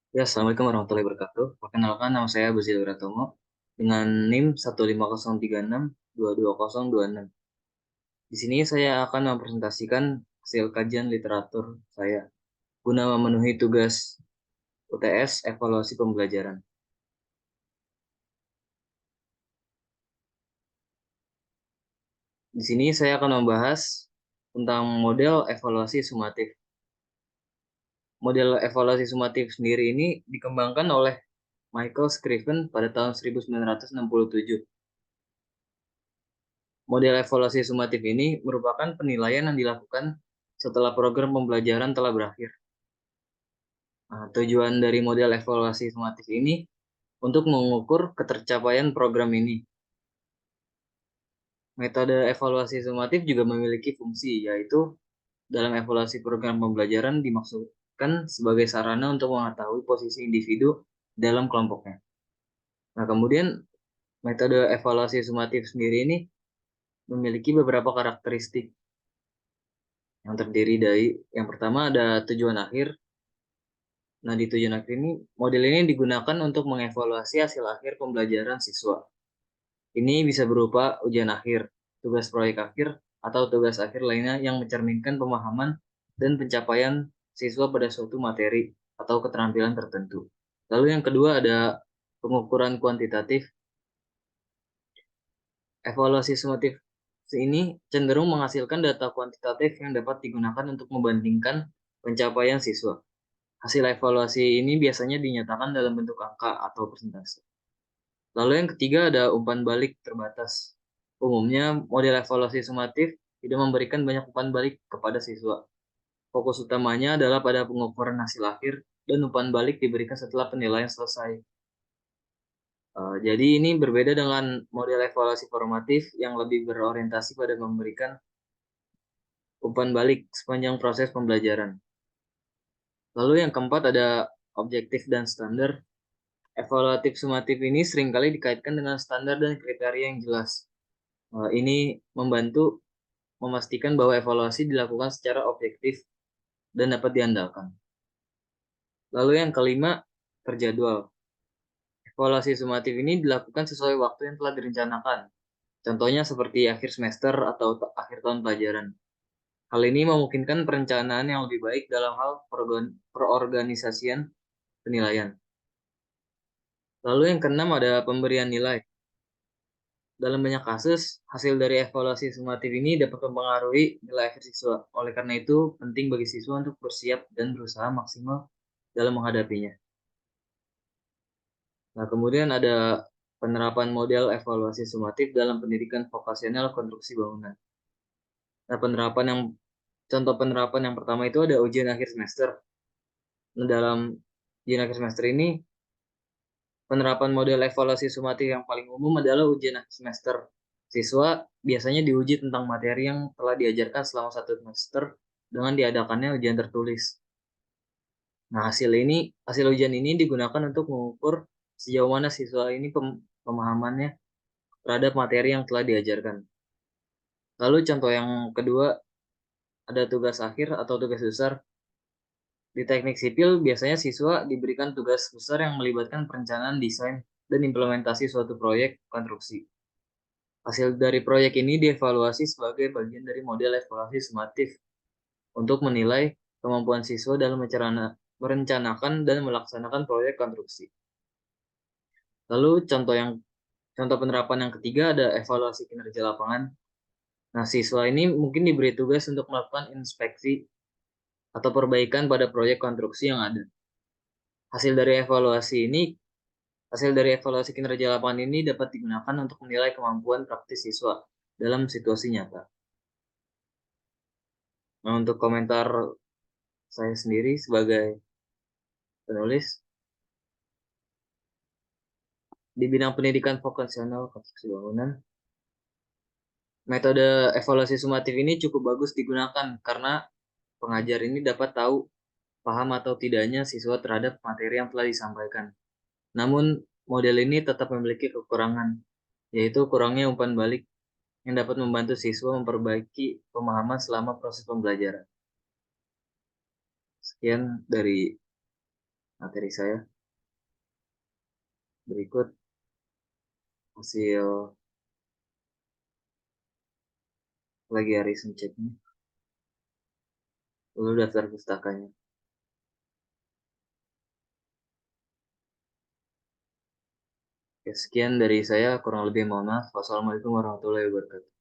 Ya, Assalamualaikum warahmatullahi wabarakatuh. Perkenalkan, nama saya Buzil Wiratomo dengan NIM 15039622026. Di sini saya akan mempresentasikan hasil kajian literatur saya guna memenuhi tugas UTS evaluasi pembelajaran. Di sini saya akan membahas tentang model evaluasi sumatif. Model evaluasi sumatif sendiri ini dikembangkan oleh Michael Scriven pada tahun 1967. Model evaluasi sumatif ini merupakan penilaian yang dilakukan setelah program pembelajaran telah berakhir. Nah, tujuan dari model evaluasi sumatif ini untuk mengukur ketercapaian program ini. Metode evaluasi sumatif juga memiliki fungsi, yaitu dalam evaluasi program pembelajaran dimaksudkan sebagai sarana untuk mengetahui posisi individu dalam kelompoknya. Nah, kemudian metode evaluasi sumatif sendiri ini memiliki beberapa karakteristik yang terdiri dari yang pertama ada tujuan akhir. Nah, di tujuan akhir ini, model ini digunakan untuk mengevaluasi hasil akhir pembelajaran siswa. Ini bisa berupa ujian akhir, tugas proyek akhir, atau tugas akhir lainnya yang mencerminkan pemahaman dan pencapaian siswa pada suatu materi atau keterampilan tertentu. Lalu yang kedua ada pengukuran kuantitatif. Evaluasi sumatif ini cenderung menghasilkan data kuantitatif yang dapat digunakan untuk membandingkan pencapaian siswa. Hasil evaluasi ini biasanya dinyatakan dalam bentuk angka atau persentase. Lalu yang ketiga ada umpan balik terbatas. Umumnya model evaluasi sumatif tidak memberikan banyak umpan balik kepada siswa. Fokus utamanya adalah pada pengukuran hasil akhir dan umpan balik diberikan setelah penilaian selesai. Jadi ini berbeda dengan model evaluasi formatif yang lebih berorientasi pada memberikan umpan balik sepanjang proses pembelajaran. Lalu yang keempat ada objektif dan standar. Evaluatif sumatif ini seringkali dikaitkan dengan standar dan kriteria yang jelas. Ini membantu memastikan bahwa evaluasi dilakukan secara objektif dan dapat diandalkan. Lalu yang kelima, terjadwal. Evaluasi sumatif ini dilakukan sesuai waktu yang telah direncanakan. Contohnya seperti akhir semester atau akhir tahun pelajaran. Hal ini memungkinkan perencanaan yang lebih baik dalam hal perorganisasian penilaian. Lalu yang keenam ada pemberian nilai. Dalam banyak kasus, hasil dari evaluasi sumatif ini dapat mempengaruhi nilai akhir siswa. Oleh karena itu, penting bagi siswa untuk bersiap dan berusaha maksimal dalam menghadapinya. Nah, kemudian ada penerapan model evaluasi sumatif dalam pendidikan vokasional konstruksi bangunan. Nah, contoh penerapan yang pertama itu ada ujian akhir semester. Nah, dalam ujian akhir semester ini, penerapan model evaluasi sumatif yang paling umum adalah ujian akhir semester. Siswa biasanya diuji tentang materi yang telah diajarkan selama satu semester dengan diadakannya ujian tertulis. Nah, hasil ujian ini digunakan untuk mengukur sejauh mana siswa ini pemahamannya terhadap materi yang telah diajarkan. Lalu contoh yang kedua ada tugas akhir atau tugas besar. Di teknik sipil biasanya siswa diberikan tugas besar yang melibatkan perencanaan desain dan implementasi suatu proyek konstruksi. Hasil dari proyek ini dievaluasi sebagai bagian dari model evaluasi sumatif untuk menilai kemampuan siswa dalam merencanakan dan melaksanakan proyek konstruksi. Lalu contoh penerapan yang ketiga ada evaluasi kinerja lapangan. Nah, siswa ini mungkin diberi tugas untuk melakukan inspeksi atau perbaikan pada proyek konstruksi yang ada. Hasil dari evaluasi ini, hasil dari evaluasi kinerja lapangan ini dapat digunakan untuk menilai kemampuan praktis siswa dalam situasi nyata. Nah, untuk komentar saya sendiri sebagai penulis, di bidang pendidikan vokasional konstruksi bangunan, metode evaluasi sumatif ini cukup bagus digunakan karena pengajar ini dapat tahu paham atau tidaknya siswa terhadap materi yang telah disampaikan. Namun, model ini tetap memiliki kekurangan, yaitu kurangnya umpan balik yang dapat membantu siswa memperbaiki pemahaman selama proses pembelajaran. Sekian dari materi saya. Berikut hasil plagiarism check-nya, lalu daftar pustakanya. Oke, sekian dari saya, kurang lebih mohon maaf. Wassalamualaikum warahmatullahi wabarakatuh.